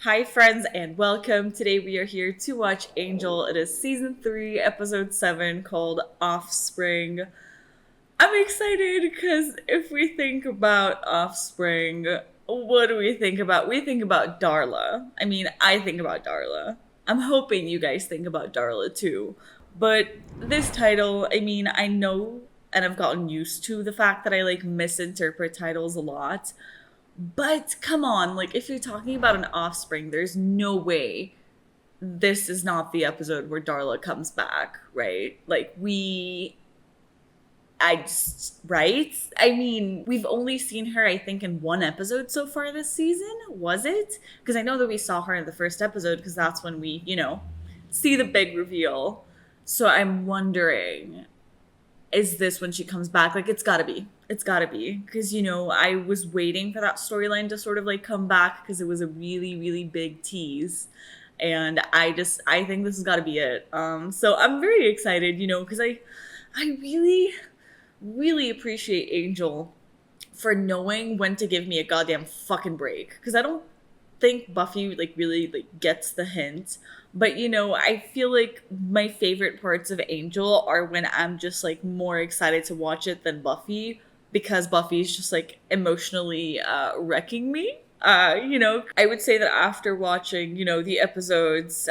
Hi, friends, and welcome. Today we are here to watch Angel. It is season 3, episode 7, called Offspring. I'm excited because if we think about Offspring, what do we think about? We think about Darla. I mean, I think about Darla. I'm hoping you guys think about Darla too. But this title, I mean, I know and I've gotten used to the fact that I like misinterpret titles a lot. But come on, like if you're talking about an offspring, there's no way this is not the episode where Darla comes back, right? Right? I mean, we've only seen her, I think, in one episode so far this season, was it? Because I know that we saw her in the first episode because that's when we, see the big reveal. So I'm wondering, is this when she comes back? Like, it's gotta be. It's gotta be. Because, I was waiting for that storyline to sort of like come back because it was a really, really big tease. And I think this has gotta be it. So I'm very excited, because I really, really appreciate Angel for knowing when to give me a goddamn fucking break. Because I don't think Buffy like really like gets the hint. But I feel like my favorite parts of Angel are when I'm just like more excited to watch it than Buffy because Buffy's just like emotionally wrecking me. I would say that after watching, the episodes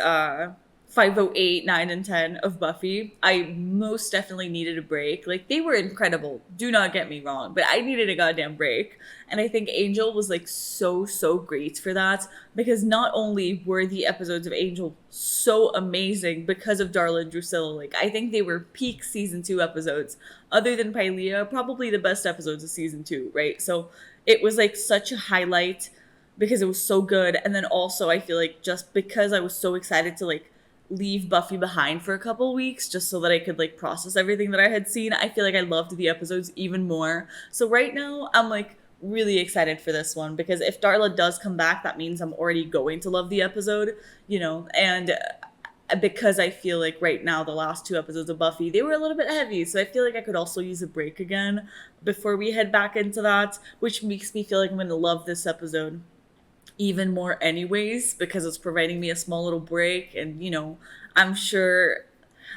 508, 9, and 10 of Buffy, I most definitely needed a break. Like, they were incredible. Do not get me wrong, but I needed a goddamn break. And I think Angel was like so, so great for that because not only were the episodes of Angel so amazing because of Darla and Drusilla, like, I think they were peak season 2 episodes. Other than Pylea, probably the best episodes of season 2, right? So it was like such a highlight because it was so good. And then also, I feel like just because I was so excited to like leave Buffy behind for a couple weeks just so that I could like process everything that I had seen, I feel like I loved the episodes even more. So right now I'm like really excited for this one because if Darla does come back, that means I'm already going to love the episode, and because I feel like right now the last 2 episodes of Buffy, they were a little bit heavy, so I feel like I could also use a break again before we head back into that, which makes me feel like I'm going to love this episode even more anyways because it's providing me a small little break. And I'm sure,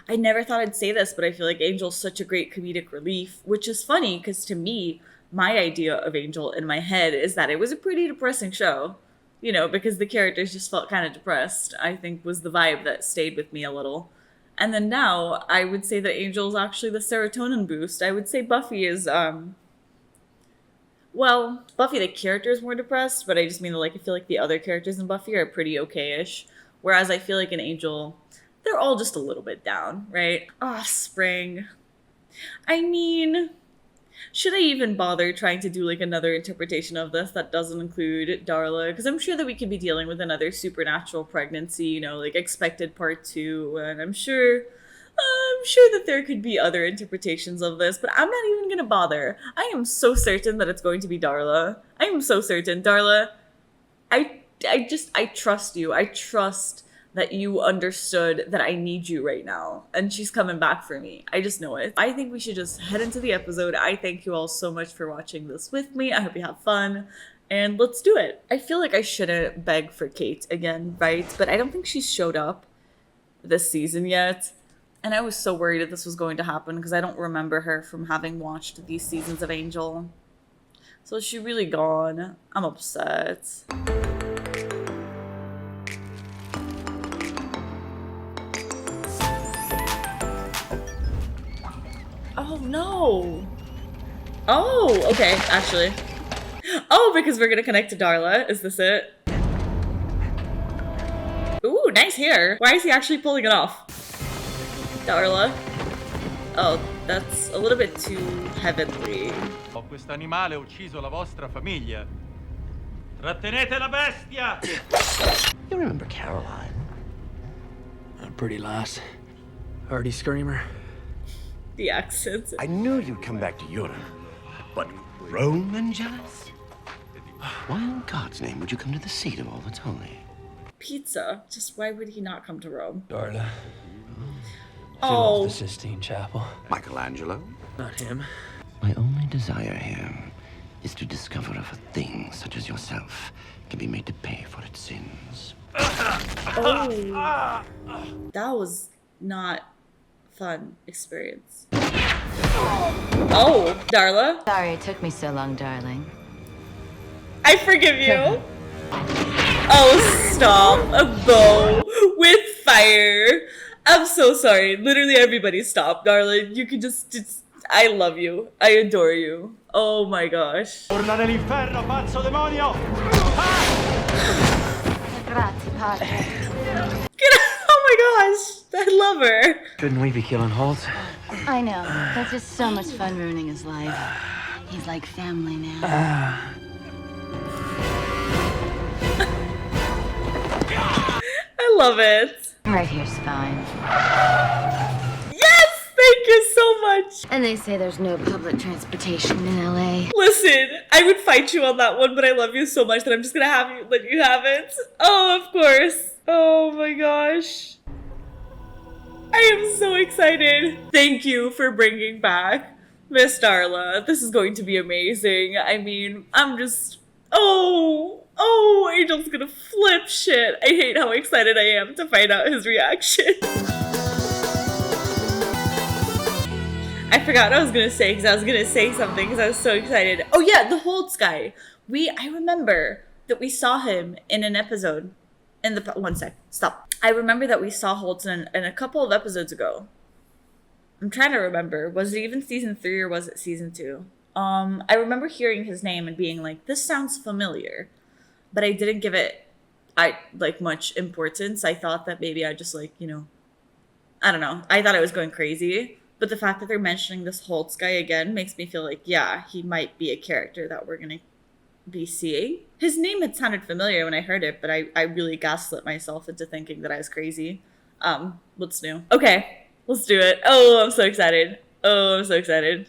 I never thought I'd say this, but I feel like Angel's such a great comedic relief, which is funny because to me, my idea of Angel in my head is that it was a pretty depressing show, because the characters just felt kind of depressed, I think was the vibe that stayed with me a little. And then now I would say that Angel is actually the serotonin boost. I would say Buffy is well, Buffy the character is more depressed, but I just mean that like I feel like the other characters in Buffy are pretty okay-ish. Whereas I feel like in Angel, they're all just a little bit down, right? Offspring. I mean, should I even bother trying to do like another interpretation of this that doesn't include Darla? Because I'm sure that we could be dealing with another supernatural pregnancy, like expected part 2, and I'm sure that there could be other interpretations of this, but I'm not even gonna bother. I am so certain that it's going to be Darla. I am so certain. Darla, I trust you. I trust that you understood that I need you right now. And she's coming back for me. I just know it. I think we should just head into the episode. I thank you all so much for watching this with me. I hope you have fun. And let's do it. I feel like I shouldn't beg for Kate again, right? But I don't think she's showed up this season yet. And I was so worried that this was going to happen because I don't remember her from having watched these seasons of Angel. So is she really gone? I'm upset. Oh no! Oh, okay, actually. Oh, because we're gonna connect to Darla. Is this it? Ooh, nice hair. Why is he actually pulling it off? Darla. Oh, that's a little bit too heavenly. Oh, questo animale ha ucciso la vostra famiglia. Trattenete la bestia! You remember Caroline? A pretty lass. Hardy screamer. The accents. I knew you'd come back to Europe, but Rome and jealous? Why in God's name would you come to the seat of all that's holy? Pizza. Just why would he not come to Rome? Darla. She Oh. loves the Sistine Chapel. Michelangelo? Not him. My only desire here is to discover if a thing such as yourself can be made to pay for its sins. Oh, that was not fun experience. Oh, Darla, Sorry it took me so long, darling. I forgive you. Oh, stop. A bow with fire. I'm so sorry. Literally everybody stop, darling. You can just I love you. I adore you. Oh my gosh. Torna nell'inferno, pazzo demonio! Grazie, padre. Get out. Oh my gosh. I love her. Shouldn't we be killing Holt? I know. That's just so much fun ruining his life. He's like family now. I love it. Right here's fine. Yes! Thank you so much. And they say there's no public transportation in LA. Listen, I would fight you on that one, but I love you so much that I'm just gonna have you let you have it. Oh, of course. Oh my gosh. I am so excited. Thank you for bringing back Miss Darla. This is going to be amazing. I mean, I'm just... Oh, Angel's gonna flip shit. I hate how excited I am to find out his reaction. I forgot what I was gonna say because I was gonna say something because I was so excited. Oh yeah, the Holtz guy. I remember that we saw him in an episode. One sec, stop. I remember that we saw Holtz in a couple of episodes ago. I'm trying to remember. Was it even season 3 or was it season 2? I remember hearing his name and being like, this sounds familiar. But I didn't give it much importance. I thought that maybe I just I don't know. I thought I was going crazy. But the fact that they're mentioning this Holtz guy again makes me feel like, yeah, he might be a character that we're going to be seeing. His name had sounded familiar when I heard it, but I really gaslit myself into thinking that I was crazy. What's new? Okay, let's do it. Oh, I'm so excited. Oh, I'm so excited.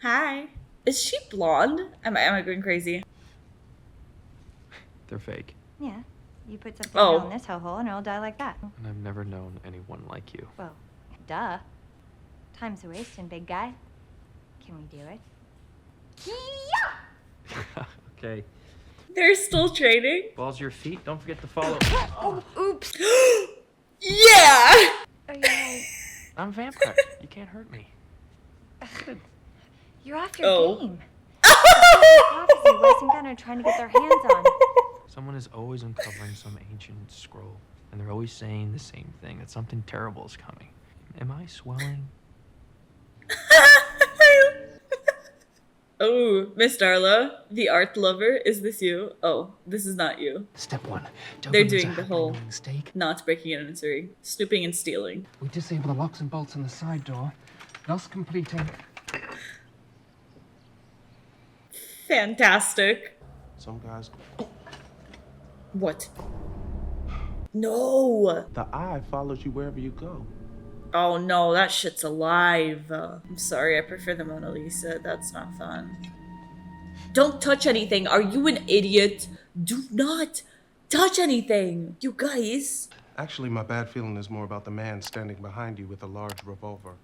Hi. Is she blonde? Am I going crazy? They're fake. Yeah. You put something on this ho-ho and it'll die like that. And I've never known anyone like you. Well, duh. Time's a wasting, big guy. Can we do it? Okay. They're still trading? Balls your feet. Don't forget to follow. Oh, oops. Yeah! Are you right? I'm a vampire. You can't hurt me. You're off your game. Oh! Prophecy, Wes and Gunn are trying to get their hands on. Someone is always uncovering some ancient scroll, and they're always saying the same thing, that something terrible is coming. Am I swelling? Oh, Miss Darla, the art lover, is this you? Oh, this is not you. Step 1. They're doing the whole mistake. not breaking and entering, snooping and stealing. We disable the locks and bolts on the side door, thus completing. Fantastic. Some guys, What? No! the eye follows you wherever you go. Oh no, that shit's alive. I'm sorry, I prefer the Mona Lisa. That's not fun. Don't touch anything. Are you an idiot? Do not touch anything. You guys. Actually, my bad feeling is more about the man standing behind you with a large revolver.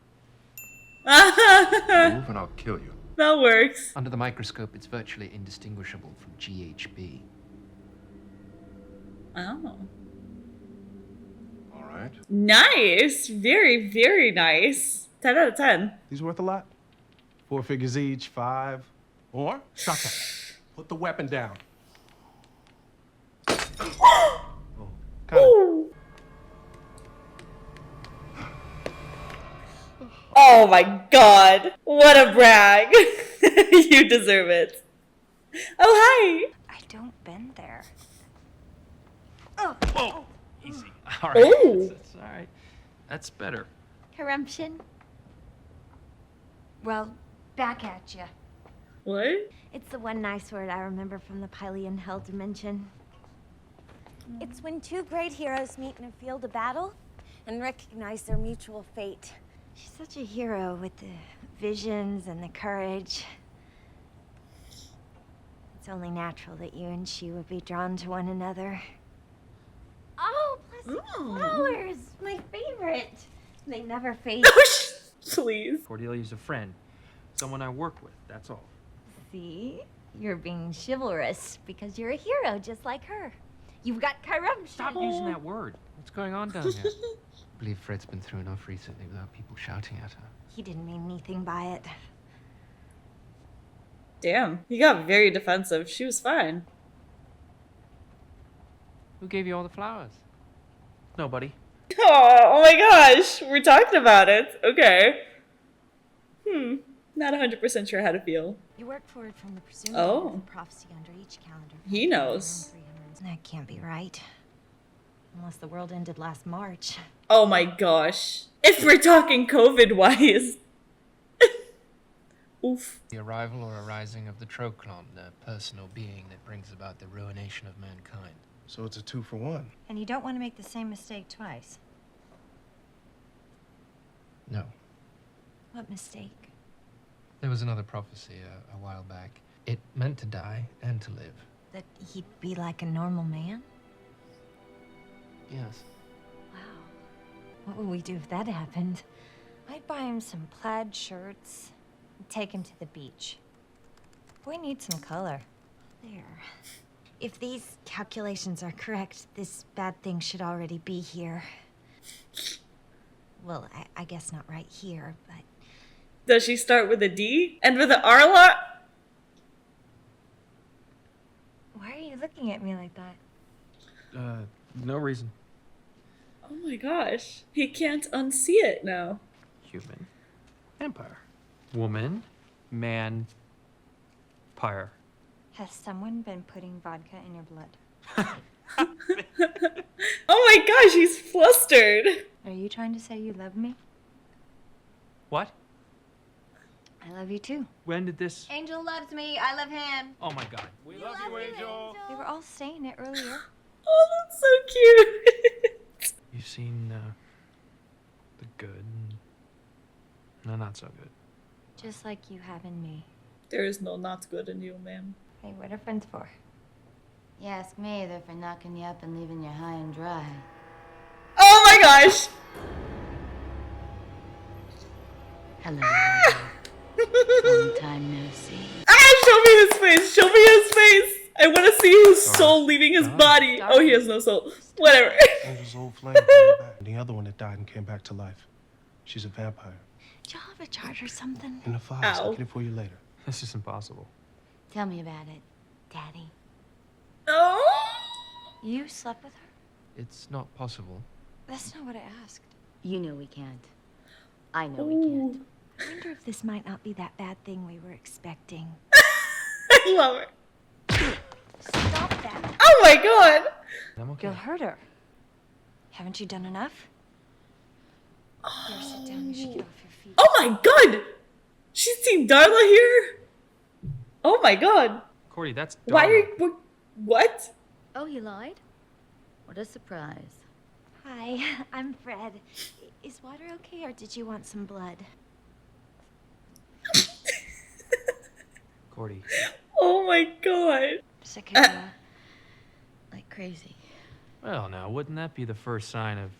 Move and I'll kill you. That works. Under the microscope, it's virtually indistinguishable from GHB. Oh. All right. Nice. Very, very nice. 10 out of 10. These worth a lot. 4 figures each, 5. Or, shotgun. Put the weapon down. Oh, kind of. Ooh. Oh my god. What a brag. You deserve it. Oh, hi. I don't bend there. Whoa! Easy. All right. Oh. That's all right. That's better. Corruption. Well, back at you. What? It's the one nice word I remember from the Pylean Hell dimension. It's when two great heroes meet in a field of battle and recognize their mutual fate. She's such a hero with the visions and the courage. It's only natural that you and she would be drawn to one another. Oh, plastic flowers! My favorite! They never fade. Please. Cordelia's a friend. Someone I work with, that's all. See? You're being chivalrous because you're a hero just like her. You've got corruption. Stop using that word. What's going on down here? I believe Fred's been through enough recently without people shouting at her. He didn't mean anything by it. Damn, he got very defensive. She was fine. Who gave you all the flowers? Nobody. Oh my gosh, we're talking about it. Okay. Not 100% sure how to feel. You work forward from the presumed Oh. end of the prophecy under each calendar. He knows. That can't be right. Unless the world ended last March. Oh my gosh. If we're talking COVID-wise. Oof. The arrival or arising of the Troklon, the personal being that brings about the ruination of mankind. So it's a 2-for-1. And you don't want to make the same mistake twice. No. What mistake? There was another prophecy a while back. It meant to die and to live. That he'd be like a normal man? Yes. Wow. What would we do if that happened? I'd buy him some plaid shirts and take him to the beach. We need some color. There. If these calculations are correct, this bad thing should already be here. Well, I guess not right here, but... Does she start with a D? And with an R lot? Why are you looking at me like that? No reason. Oh my gosh. He can't unsee it now. Human. Vampire. Woman. Man. Pyre. Has someone been putting vodka in your blood? Oh my gosh, he's flustered. Are you trying to say you love me? What? I love you too. When did this... Angel loves me. I love him. Oh my god. We love you, Angel. They were all saying it earlier. Oh, that's so cute. You've seen the good and the not so good. Just like you have in me. There is no not good in you, ma'am. Hey, what are friends for? You ask me, they're for knocking you up and leaving you high and dry. Oh my gosh. Hello, long time no see. Ah, show me his face. Show me his face. I want to see his soul leaving his body. Oh, he has no soul. Whatever. Angel's old flame came back. The other one that died and came back to life. She's a vampire. Did y'all have a chart or something? In the files. Ow. I'll get it for you later. This is impossible. Tell me about it. Daddy, Oh. you slept with her? It's not possible. That's not what I asked. You know we can't. I know we Ooh. can't. I wonder if this might not be that bad thing we were expecting. I love her. Stop that. Oh my god. I'm okay. You'll hurt her. Haven't you done enough? Here, sit down. You should get off your feet. Oh my god. She's Team Darla here. Oh my god. Cordy, that's Why are Darla. you... What? Oh, he lied? What a surprise. Hi, I'm Fred. Is water okay, or did you want some blood? Cordy. Oh my god. Sick of you. Like crazy. Well, now, wouldn't that be the first sign of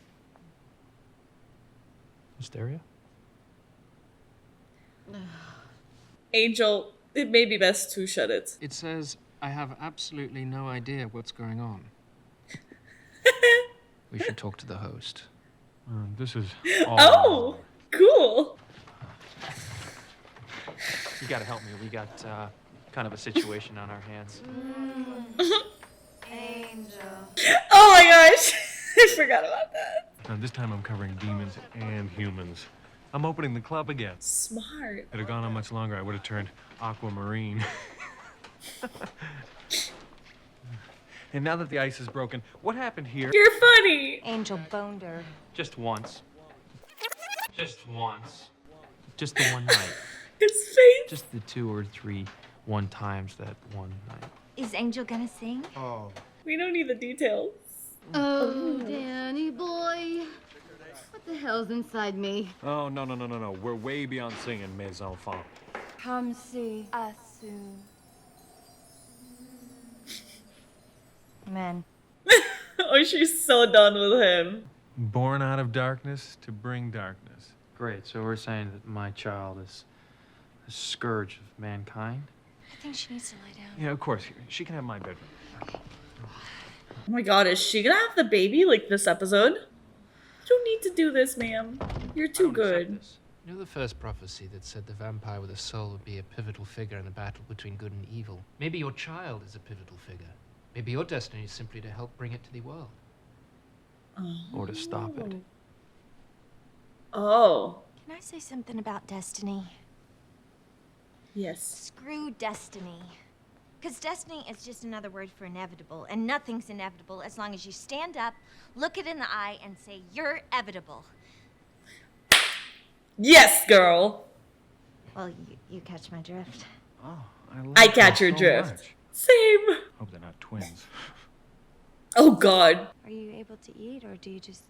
hysteria? Angel, it may be best to shut it. It says, I have absolutely no idea what's going on. We should talk to the host. This is Oh, cool. You gotta help me. We got kind of a situation on our hands. Oh my gosh. I forgot about that. Now, this time I'm covering demons and humans. I'm opening the club again. Smart. If it had gone on much longer, I would have turned aquamarine. And now that the ice is broken, what happened here? You're funny. Angel boned her. Just once. Just once. Just the one night. His face. Just the 2 or 3 one times that one night. Is Angel gonna sing? Oh. We don't need the details. Oh, Danny boy. What the hell's inside me? Oh, no. We're way beyond singing, mes enfants. Come see us soon. Men. Oh, she's so done with him. Born out of darkness to bring darkness. Great. So we're saying that my child is a scourge of mankind? I think she needs to lie down. Yeah, of course. She can have my bedroom. Oh my god, is she gonna have the baby like this episode? You don't need to do this, ma'am. You're too good. You know the first prophecy that said the vampire with a soul would be a pivotal figure in a battle between good and evil? Maybe your child is a pivotal figure. Maybe your destiny is simply to help bring it to the world. Or to stop it. Oh. Can I say something about destiny? Yes. Screw destiny. Because destiny is just another word for inevitable, and nothing's inevitable as long as you stand up, look it in the eye, and say, you're evitable. Yes, girl. Well, you catch my drift. Oh, I catch your drift. Same. Hope they're not twins. Oh god. Are you able to eat, or do you just...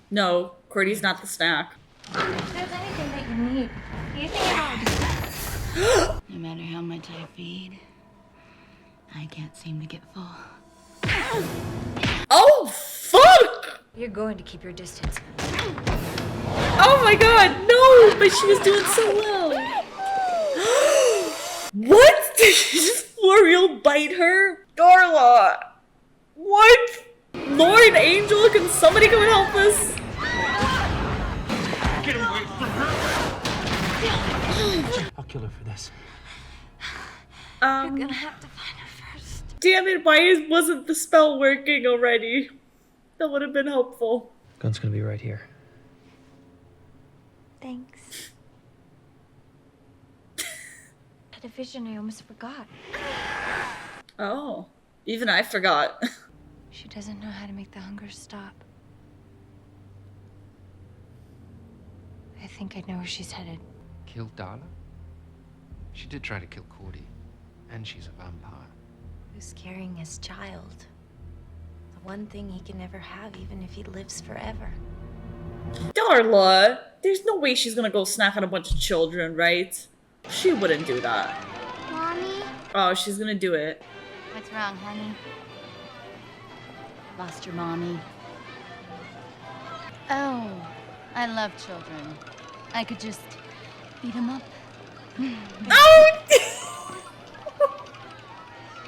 No, Cordy's not the snack. If there's anything that you need, you think about it. No matter how much I feed, I can't seem to get full. Oh, fuck! You're going to keep your distance. Oh my god, no! But she was doing so well. What? Did she just for real bite her? Darla! What? Lord Angel, can somebody come and help us? Get away from her! I'll kill her for this. You're gonna have to find her first. Damn it, why wasn't the spell working already? That would have been helpful. Gun's gonna be right here. Thanks. Had a vision I almost forgot. Oh, even I forgot. She doesn't know how to make the hunger stop. I think I know where she's headed. Killed Darla? She did try to kill Cordy. And she's a vampire. Who's carrying his child? The one thing he can never have, even if he lives forever. Darla, there's no way she's gonna go snack on a bunch of children, right? She wouldn't do that. Mommy? Oh, she's gonna do it. What's wrong, honey? Lost your mommy. Oh, I love children. I could just beat them up. Oh!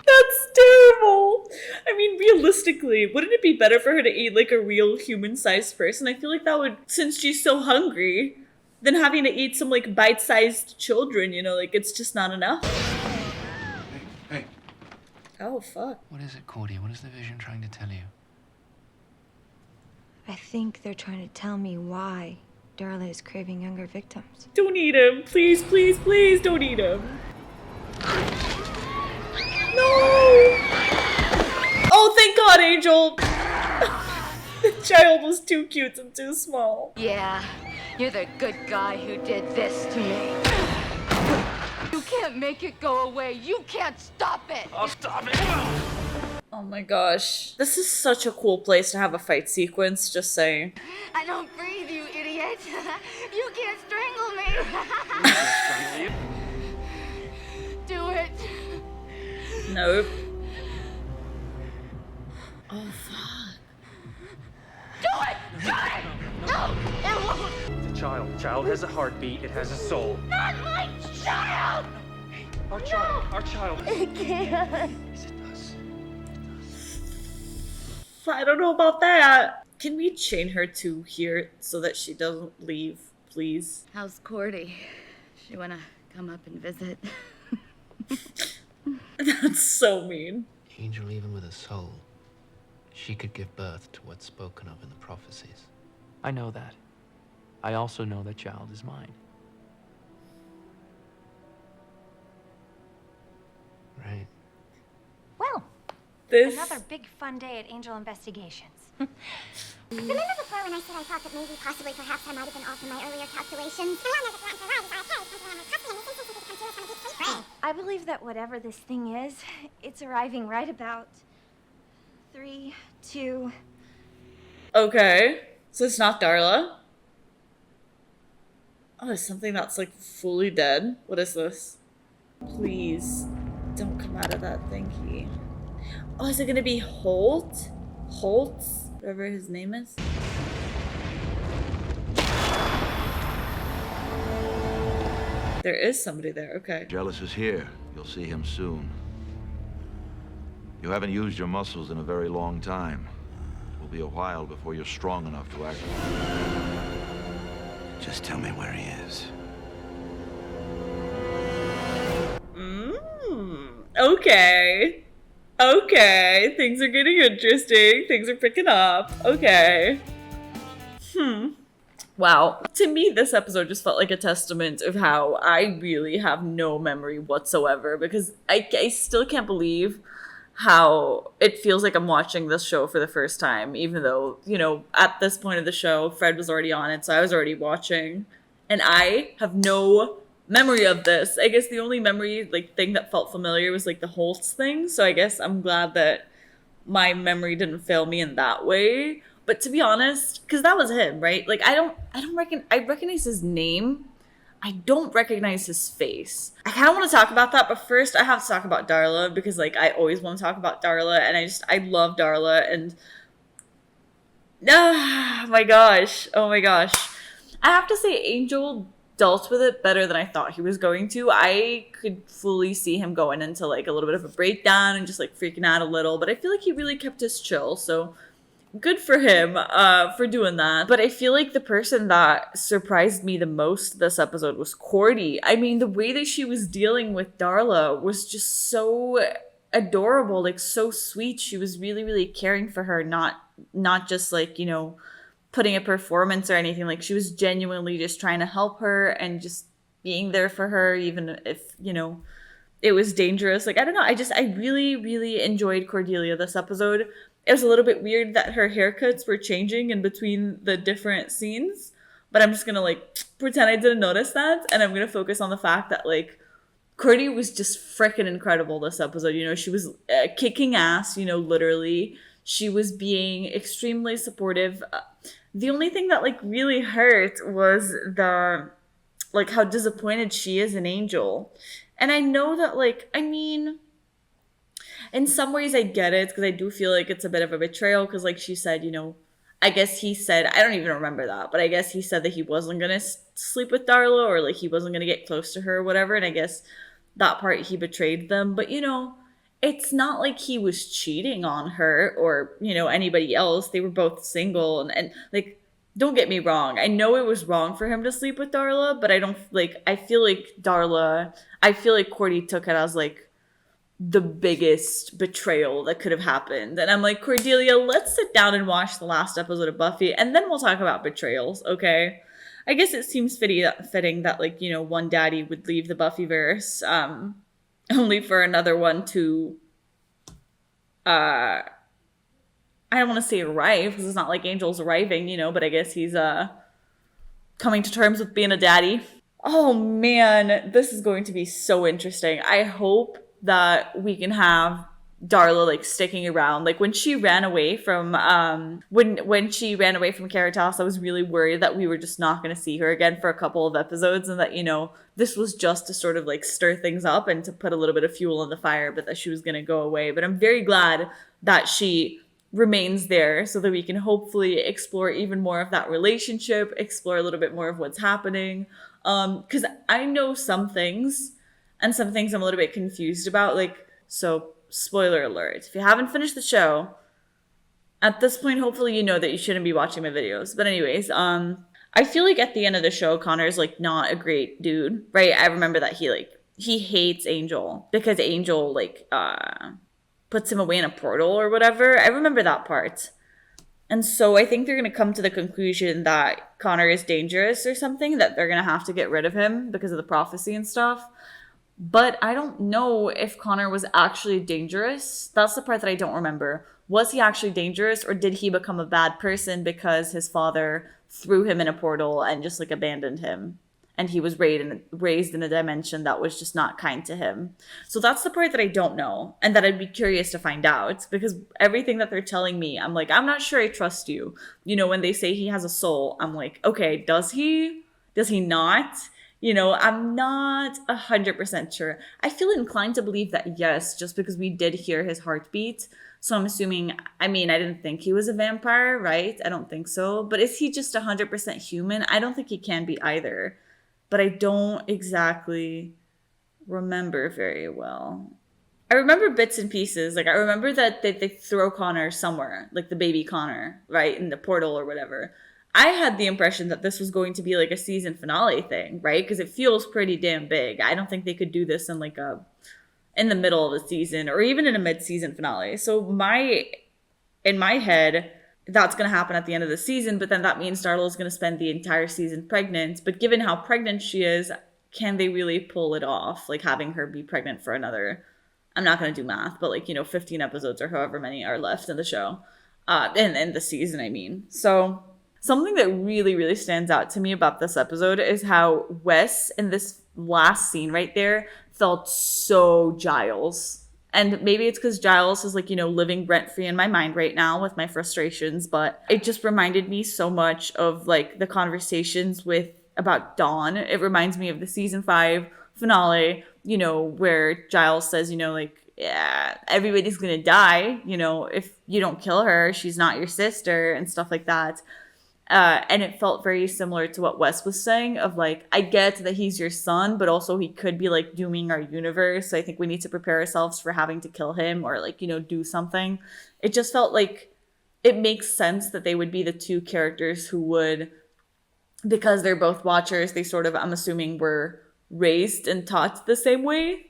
That's terrible. I mean, realistically, wouldn't it be better for her to eat like a real human-sized person? I feel like that would, since she's so hungry, than having to eat some like bite-sized children, you know, like it's just not enough. Hey. Oh, fuck. What is it, Cordy? What is the vision trying to tell you? I think they're trying to tell me why Darla is craving younger victims. Don't eat him. Please, please, please don't eat him. No! Oh, thank God, Angel. The child was too cute and too small. Yeah, you're the good guy who did this to me. You can't make it go away. You can't stop it. I'll stop it! Oh my gosh. This is such a cool place to have a fight sequence, just saying. I don't breathe, you idiot. You can't strangle me. Do it. Nope. Oh, fuck. Do it. Do it. No, it won't. It's a child. Child has a heartbeat. It has a soul. Not my child. Our child. Our child. It can't. Yes, it does. I don't know about that. Can we chain her to here so that she doesn't leave, please? How's Cordy? She wanna come up and visit? That's so mean. Angel, even with a soul, she could give birth to what's spoken of in the prophecies. I know that. I also know that child is mine. Right. Well, This. another big fun day at Angel Investigations. Remember before when I said I thought that maybe, possibly, perhaps I might have been off in my earlier calculations? I believe that whatever this thing is, it's arriving right about 3, 2... Okay. So it's not Darla. Oh, it's something that's like fully dead. What is this? Please don't come out of that thingy. Oh, is it gonna be Holt? Holtz? Whatever his name is. There is somebody there, okay. Jealous is here. You'll see him soon. You haven't used your muscles in a very long time. It will be a while before you're strong enough to act. Just tell me where he is. Okay. Okay. Things are getting interesting. Things are picking up. Okay. Wow. To me, this episode just felt like a testament of how I really have no memory whatsoever, because I still can't believe how it feels like I'm watching this show for the first time, even though, you know, at this point of the show, Fred was already on it, so I was already watching. And I have no memory of this. I guess the only memory, like, thing that felt familiar was, like, the Holtz thing, so I guess I'm glad that my memory didn't fail me in that way. But to be honest, because that was him, right? Like, I recognize his name. I don't recognize his face. I kind of want to talk about that, but first I have to talk about Darla, because, like, I always want to talk about Darla, and I love Darla, and oh my gosh. I have to say, Angel dealt with it better than I thought he was going to. I could fully see him going into, like, a little bit of a breakdown and just, like, freaking out a little, but I feel like he really kept his chill, so good for him for doing that. But I feel like the person that surprised me the most this episode was Cordy. I mean, the way that she was dealing with Darla was just so adorable, like, so sweet. She was really, really caring for her, not just, like, you know, putting a performance or anything. Like, she was genuinely just trying to help her and just being there for her, even if, you know, it was dangerous. Like, I don't know, I really, really enjoyed Cordelia this episode. It was a little bit weird that her haircuts were changing in between the different scenes, but I'm just gonna, like, pretend I didn't notice that, and I'm gonna focus on the fact that, like, Cordy was just freaking incredible this episode. You know, she was kicking ass, you know, literally. She was being extremely supportive. The only thing that, like, really hurt was like, how disappointed she is in Angel. And I know that, like, I mean, in some ways I get it, because I do feel like it's a bit of a betrayal, because, like she said, you know, I guess he said, I don't even remember that, but I guess he said that he wasn't going to sleep with Darla, or, like, he wasn't going to get close to her or whatever, and I guess that part he betrayed them. But, you know, it's not like he was cheating on her or, you know, anybody else. They were both single, and like, don't get me wrong, I know it was wrong for him to sleep with Darla, but I don't, like, I feel like Cordy took it as, like, the biggest betrayal that could have happened. And I'm like, Cordelia, let's sit down and watch the last episode of Buffy, and then we'll talk about betrayals, okay? I guess it seems fitting that, like, you know, one daddy would leave the Buffyverse, only for another one to, I don't want to say arrive, because it's not like Angel's arriving, you know, but I guess he's, coming to terms with being a daddy. Oh man, this is going to be so interesting. I hope that we can have Darla, like, sticking around. Like, when she ran away from when she ran away from Caritas, I was really worried that we were just not going to see her again for a couple of episodes, and that, you know, this was just to sort of, like, stir things up and to put a little bit of fuel in the fire, but that she was going to go away. But I'm very glad that she remains there, so that we can hopefully explore even more of that relationship, explore a little bit more of what's happening, because I know some things, and some things I'm a little bit confused about. Like, so, spoiler alert, if you haven't finished the show, at this point, hopefully you know that you shouldn't be watching my videos. But anyways, I feel like at the end of the show, Connor's, like, not a great dude, right? I remember that he hates Angel, because Angel, like, puts him away in a portal or whatever. I remember that part. And so I think they're going to come to the conclusion that Connor is dangerous or something, that they're going to have to get rid of him because of the prophecy and stuff. But I don't know if Connor was actually dangerous. That's the part that I don't remember. Was he actually dangerous, or did he become a bad person because his father threw him in a portal and just, like, abandoned him? And he was raised in a dimension that was just not kind to him. So that's the part that I don't know, and that I'd be curious to find out, because everything that they're telling me, I'm like, I'm not sure I trust you. You know, when they say he has a soul, I'm like, okay, does he? Does he not? You know, I'm not 100% sure. I feel inclined to believe that yes, just because we did hear his heartbeat. So I'm assuming, I mean, I didn't think he was a vampire, right? I don't think so. But is he just 100% human? I don't think he can be either. But I don't exactly remember very well. I remember bits and pieces. Like, I remember that they throw Connor somewhere, like the baby Connor, right, in the portal or whatever. I had the impression that this was going to be like a season finale thing, right? Because it feels pretty damn big. I don't think they could do this in like in the middle of the season or even in a mid-season finale. So in my head, that's going to happen at the end of the season, but then that means Darla is going to spend the entire season pregnant. But given how pregnant she is, can they really pull it off? Like having her be pregnant for another, I'm not going to do math, but like, 15 episodes or however many are left in the show, in the season, I mean. So something that really, really stands out to me about this episode is how Wes in this last scene right there felt so Giles. And maybe it's because Giles is like, living rent free in my mind right now with my frustrations, but it just reminded me so much of like the conversations about Dawn. It reminds me of the season 5 finale, where Giles says, like, yeah, everybody's gonna die, if you don't kill her, she's not your sister and stuff like that. And it felt very similar to what Wes was saying of like, I get that he's your son, but also he could be like dooming our universe. So I think we need to prepare ourselves for having to kill him or like, do something. It just felt like it makes sense that they would be the two characters who would, because they're both Watchers, they sort of, I'm assuming, were raised and taught the same way.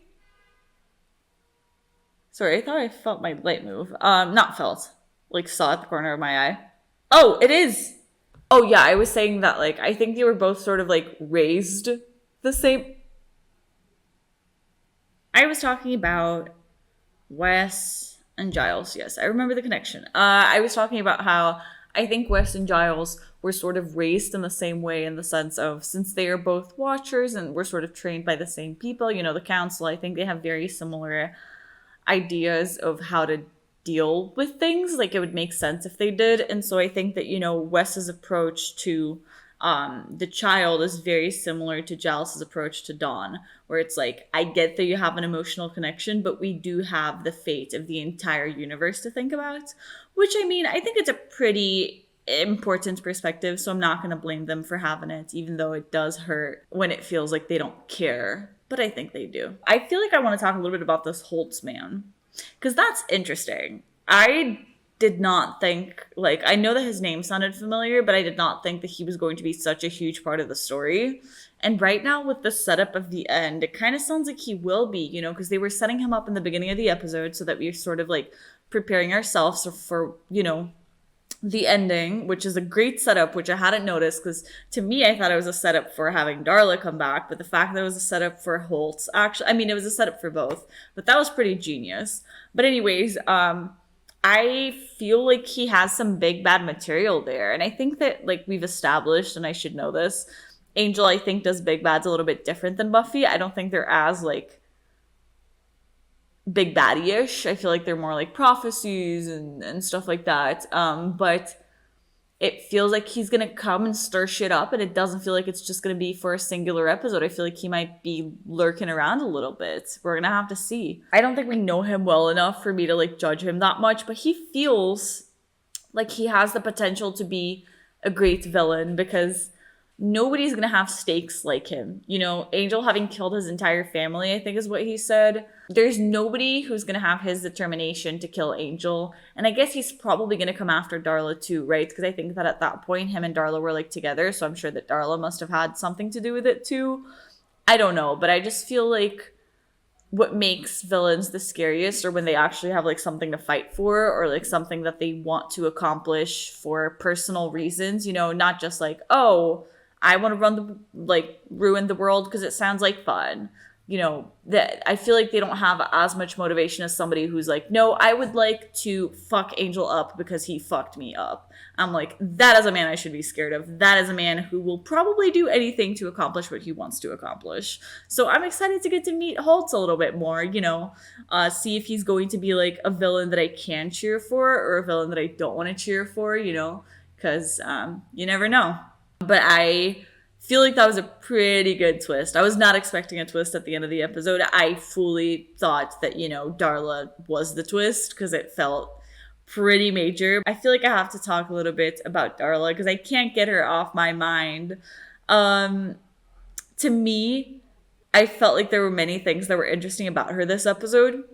Sorry, I thought I felt my light move. Not felt, like saw at the corner of my eye. Oh, it is. Oh, yeah, I was saying that, like, I think they were both sort of, like, raised the same. I was talking about Wes and Giles. Yes, I remember the connection. I was talking about how I think Wes and Giles were sort of raised in the same way in the sense of, since they are both Watchers and were sort of trained by the same people, the council, I think they have very similar ideas of how to deal with things. Like it would make sense if they did. And so I think that Wes's approach to the child is very similar to Giles's approach to Dawn, where it's like, I get that you have an emotional connection, but we do have the fate of the entire universe to think about, which I mean, I think it's a pretty important perspective, so I'm not going to blame them for having it, even though it does hurt when it feels like they don't care, but I think they do. I feel like I want to talk a little bit about this Holtz man, because that's interesting. I did not think, like, I know that his name sounded familiar, but I did not think that he was going to be such a huge part of the story. And right now with the setup of the end, it kind of sounds like he will be, because they were setting him up in the beginning of the episode so that we're sort of like preparing ourselves for the ending, which is a great setup, which I hadn't noticed, because to me, I thought it was a setup for having Darla come back, but the fact that it was a setup for Holtz, actually, I mean, it was a setup for both, but that was pretty genius. But anyways, I feel like he has some big bad material there, and I think that, like, we've established, and I should know this, Angel, I think, does big bads a little bit different than Buffy. I don't think they're as, like, big baddie-ish. I feel like they're more like prophecies and stuff like that. But it feels like he's gonna come and stir shit up, and it doesn't feel like it's just gonna be for a singular episode. I feel like he might be lurking around a little bit. We're gonna have to see. I don't think we know him well enough for me to like judge him that much, but he feels like he has the potential to be a great villain because nobody's gonna have stakes like him. Angel having killed his entire family, I think is what he said. There's nobody who's gonna have his determination to kill Angel. And I guess he's probably gonna come after Darla too, right? Because I think that at that point, him and Darla were like together. So I'm sure that Darla must have had something to do with it too. I don't know, but I just feel like what makes villains the scariest are when they actually have like something to fight for or like something that they want to accomplish for personal reasons, not just like, oh, I want to ruin the world because it sounds like fun. That I feel like they don't have as much motivation as somebody who's like, no, I would like to fuck Angel up because he fucked me up. I'm like, that is a man I should be scared of. That is a man who will probably do anything to accomplish what he wants to accomplish. So I'm excited to get to meet Holtz a little bit more, see if he's going to be like a villain that I can cheer for or a villain that I don't want to cheer for, because you never know. But I feel like that was a pretty good twist. I was not expecting a twist at the end of the episode. I fully thought that, Darla was the twist because it felt pretty major. I feel like I have to talk a little bit about Darla because I can't get her off my mind. To me, I felt like there were many things that were interesting about her this episode.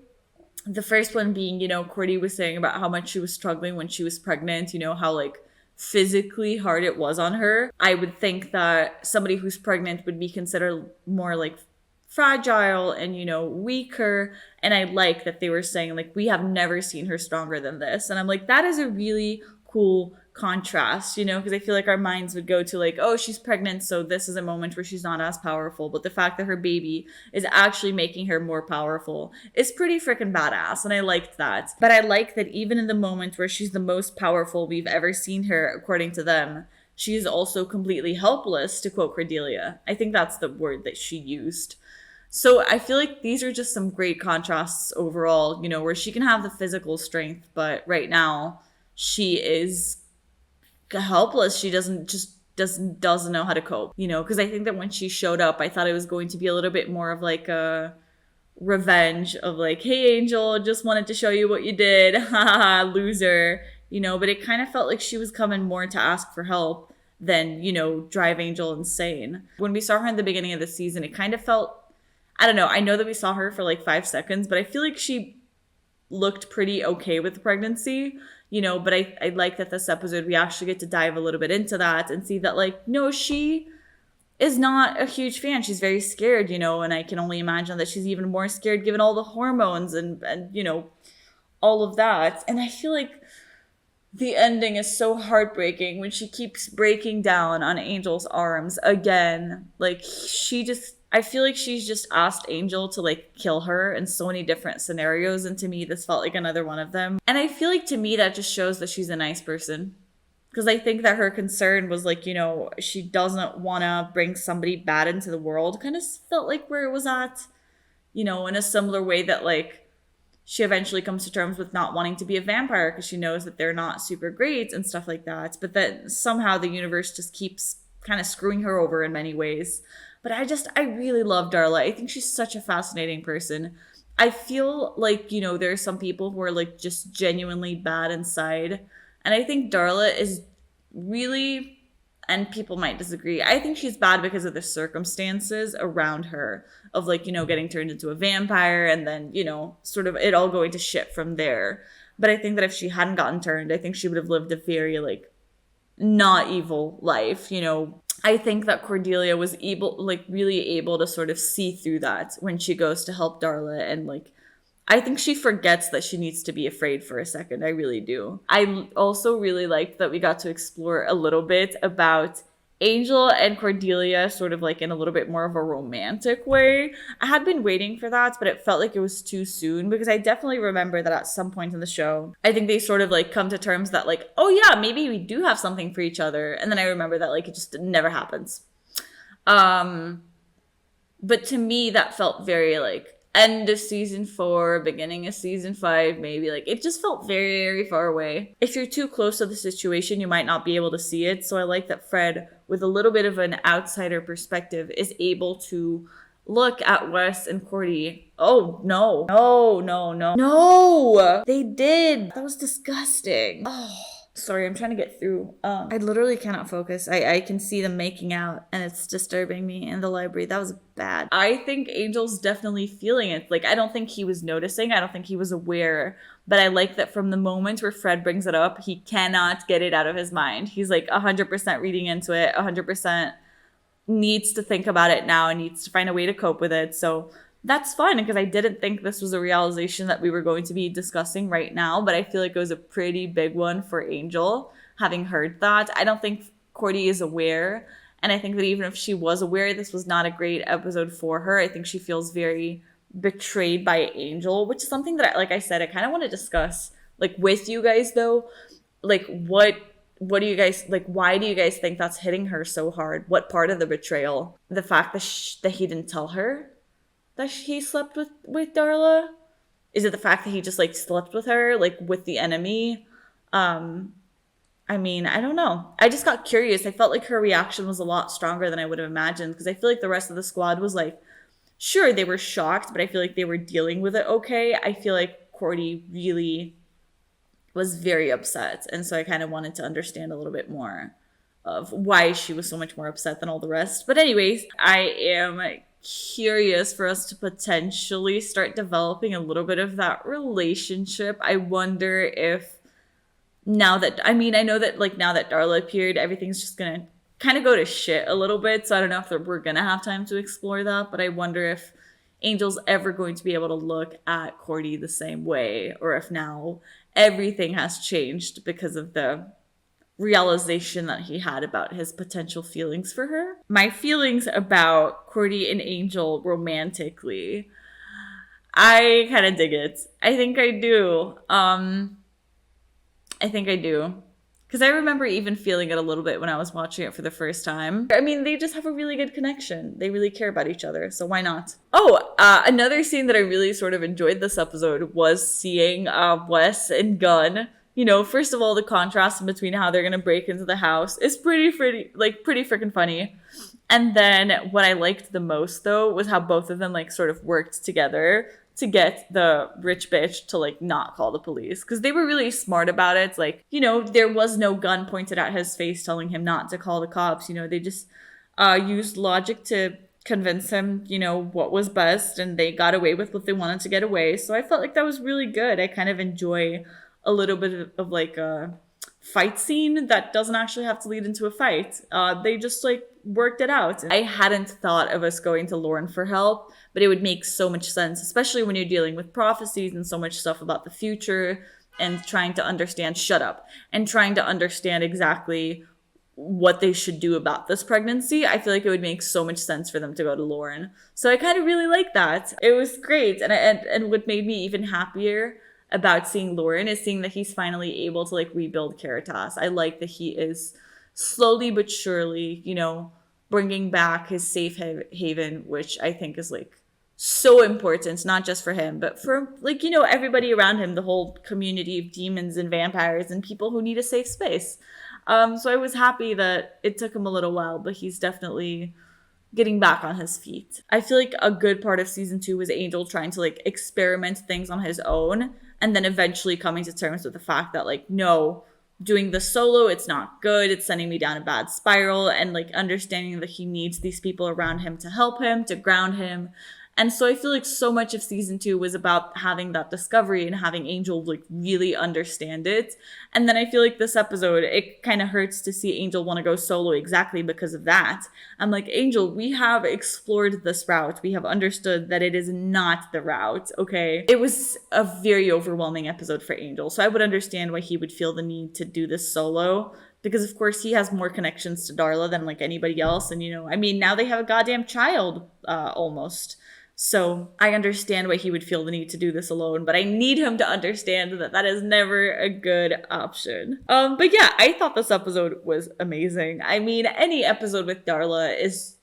The first one being, Cordy was saying about how much she was struggling when she was pregnant, how like physically hard it was on her. I would think that somebody who's pregnant would be considered more like fragile and, weaker. And I like that they were saying, like, we have never seen her stronger than this. And I'm like, that is a really cool contrast, because I feel like our minds would go to like, oh, she's pregnant, so this is a moment where she's not as powerful. But the fact that her baby is actually making her more powerful is pretty freaking badass, and I liked that. But I like that even in the moment where she's the most powerful we've ever seen her, according to them, she is also completely helpless, to quote Cordelia. I think that's the word that she used. So I feel like these are just some great contrasts overall, where she can have the physical strength, but right now she is helpless. She doesn't know how to cope, because I think that when she showed up, I thought it was going to be a little bit more of like a revenge of like, hey Angel, just wanted to show you what you did, haha, loser, but it kind of felt like she was coming more to ask for help than, drive Angel insane. When we saw her in the beginning of the season, it kind of felt, I don't know, I know that we saw her for like 5 seconds, but I feel like she looked pretty okay with the pregnancy, but I like that this episode we actually get to dive a little bit into that and see that like, no, she is not a huge fan. She's very scared, and I can only imagine that she's even more scared given all the hormones and all of that. And I feel like the ending is so heartbreaking when she keeps breaking down on Angel's arms again. Like I feel like she's just asked Angel to like kill her in so many different scenarios, and to me this felt like another one of them. And I feel like to me that just shows that she's a nice person, because I think that her concern was like, she doesn't want to bring somebody bad into the world. Kind of felt like where it was at, in a similar way that like she eventually comes to terms with not wanting to be a vampire because she knows that they're not super great and stuff like that. But then somehow the universe just keeps kind of screwing her over in many ways. But I really love Darla. I think she's such a fascinating person. I feel like, there are some people who are like just genuinely bad inside. And I think Darla is really, and people might disagree, I think she's bad because of the circumstances around her of like, getting turned into a vampire and then, sort of it all going to shit from there. But I think that if she hadn't gotten turned, I think she would have lived a very like not evil life, I think that Cordelia was really able to sort of see through that when she goes to help Darla. And like, I think she forgets that she needs to be afraid for a second. I really do. I also really liked that we got to explore a little bit about Angel and Cordelia sort of like in a little bit more of a romantic way. I had been waiting for that, but it felt like it was too soon, because I definitely remember that at some point in the show, I think they sort of like come to terms that like, oh yeah, maybe we do have something for each other. And then I remember that like it just never happens. But to me, that felt very like end of season 4, beginning of season 5, maybe. Like it just felt very, very far away. If you're too close to the situation, you might not be able to see it. So I like that Fred, with a little bit of an outsider perspective, is able to look at Wes and Cordy. Oh, no. No! They did! That was disgusting. Oh. Sorry, I'm trying to get through. I literally cannot focus. I can see them making out, and it's disturbing me in the library. That was bad. I think Angel's definitely feeling it. Like, I don't think he was noticing. I don't think he was aware. But I like that from the moment where Fred brings it up, he cannot get it out of his mind. He's like 100% reading into it, 100% needs to think about it now and needs to find a way to cope with it. So that's fun, because I didn't think this was a realization that we were going to be discussing right now, but I feel like it was a pretty big one for Angel, having heard that. I don't think Cordy is aware, and I think that even if she was aware, this was not a great episode for her. I think she feels very betrayed by Angel, which is something that, like I said, I kind of want to discuss like with you guys though. Like what do you guys, like, why do you guys think that's hitting her so hard? What part of the betrayal? The fact that he didn't tell her that he slept with Darla? Is it the fact that he just like slept with her, like with the enemy? I mean, I don't know. I just got curious. I felt like her reaction was a lot stronger than I would have imagined, because I feel like the rest of the squad was like, sure, they were shocked, but I feel like they were dealing with it okay. I feel like Cordy really was very upset, and so I kind of wanted to understand a little bit more of why she was so much more upset than all the rest. But anyways, I am curious for us to potentially start developing a little bit of that relationship. I wonder if now that, I mean, I know that like now that Darla appeared, everything's just gonna kind of go to shit a little bit. So I don't know if we're gonna have time to explore that, but I wonder if Angel's ever going to be able to look at Cordy the same way, or if now everything has changed because of the realization that he had about his potential feelings for her. My feelings about Cordy and Angel romantically, I kind of dig it. I think I do. Because I remember even feeling it a little bit when I was watching it for the first time. I mean, they just have a really good connection. They really care about each other, so why not? Oh, another scene that I really sort of enjoyed this episode was seeing Wes and Gunn. You know, first of all, the contrast between how they're gonna break into the house is pretty freaking funny. And then what I liked the most, though, was how both of them, like, sort of worked together to get the rich bitch to, like, not call the police. Because they were really smart about it. Like, you know, there was no gun pointed at his face telling him not to call the cops. You know, they just used logic to convince him, you know, what was best. And they got away with what they wanted to get away. So I felt like that was really good. I kind of enjoy a little bit of like a fight scene that doesn't actually have to lead into a fight. They just like worked it out. I hadn't thought of us going to Lauren for help, but it would make so much sense, especially when you're dealing with prophecies and so much stuff about the future and trying to understand, and trying to understand exactly what they should do about this pregnancy. I feel like it would make so much sense for them to go to Lauren. So I kind of really like that. It was great. And what made me even happier about seeing Lauren is seeing that he's finally able to like rebuild Caritas. I like that he is slowly but surely, you know, bringing back his safe haven, which I think is like so important, not just for him, but for like, you know, everybody around him, the whole community of demons and vampires and people who need a safe space. So I was happy that it took him a little while, but he's definitely getting back on his feet. I feel like a good part of season 2 was Angel trying to like experiment things on his own and then eventually coming to terms with the fact that like, no, doing the solo, it's not good. It's sending me down a bad spiral, and like understanding that he needs these people around him to help him, to ground him. And so I feel like so much of season 2 was about having that discovery and having Angel like really understand it. And then I feel like this episode, it kind of hurts to see Angel want to go solo exactly because of that. I'm like, Angel, we have explored this route. We have understood that it is not the route, okay? It was a very overwhelming episode for Angel. So I would understand why he would feel the need to do this solo. Because of course he has more connections to Darla than like anybody else. And you know, I mean, now they have a goddamn child almost. So I understand why he would feel the need to do this alone, but I need him to understand that that is never a good option. But yeah, I thought this episode was amazing. I mean, any episode with Darla is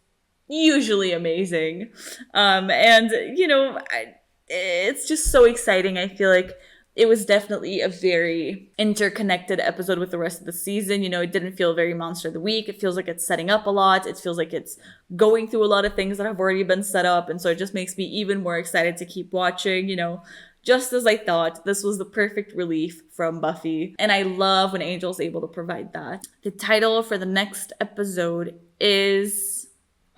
usually amazing. And you know, it's just so exciting. I feel like it was definitely a very interconnected episode with the rest of the season. You know, it didn't feel very Monster of the Week. It feels like it's setting up a lot. It feels like it's going through a lot of things that have already been set up. And so it just makes me even more excited to keep watching, you know. Just as I thought, this was the perfect relief from Buffy. And I love when Angel's able to provide that. The title for the next episode is...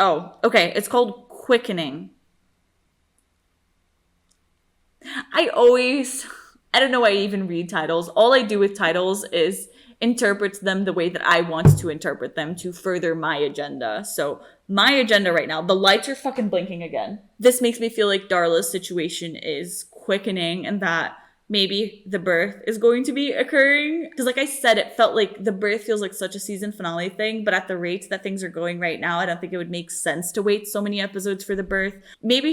Oh, okay. It's called Quickening. I don't know why I even read titles. All I do with titles is interpret them the way that I want to interpret them to further my agenda. So my agenda right now, the lights are fucking blinking again. This makes me feel like Darla's situation is quickening and that maybe the birth is going to be occurring. Because like I said, it felt like the birth feels like such a season finale thing, but at the rate that things are going right now, I don't think it would make sense to wait so many episodes for the birth. Maybe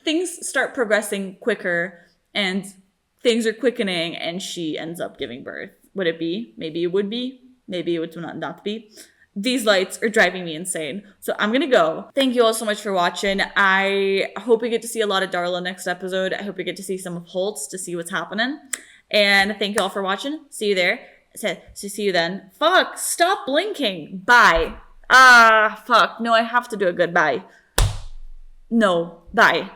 things start progressing quicker and things are quickening and she ends up giving birth. Would it be? Maybe it would be. Maybe it would not be. These lights are driving me insane. So I'm gonna go. Thank you all so much for watching. I hope we get to see a lot of Darla next episode. I hope we get to see some of Holtz to see what's happening. And thank you all for watching. See you there. So see you then. Fuck, stop blinking. Bye. Fuck. No, I have to do a goodbye. No, bye.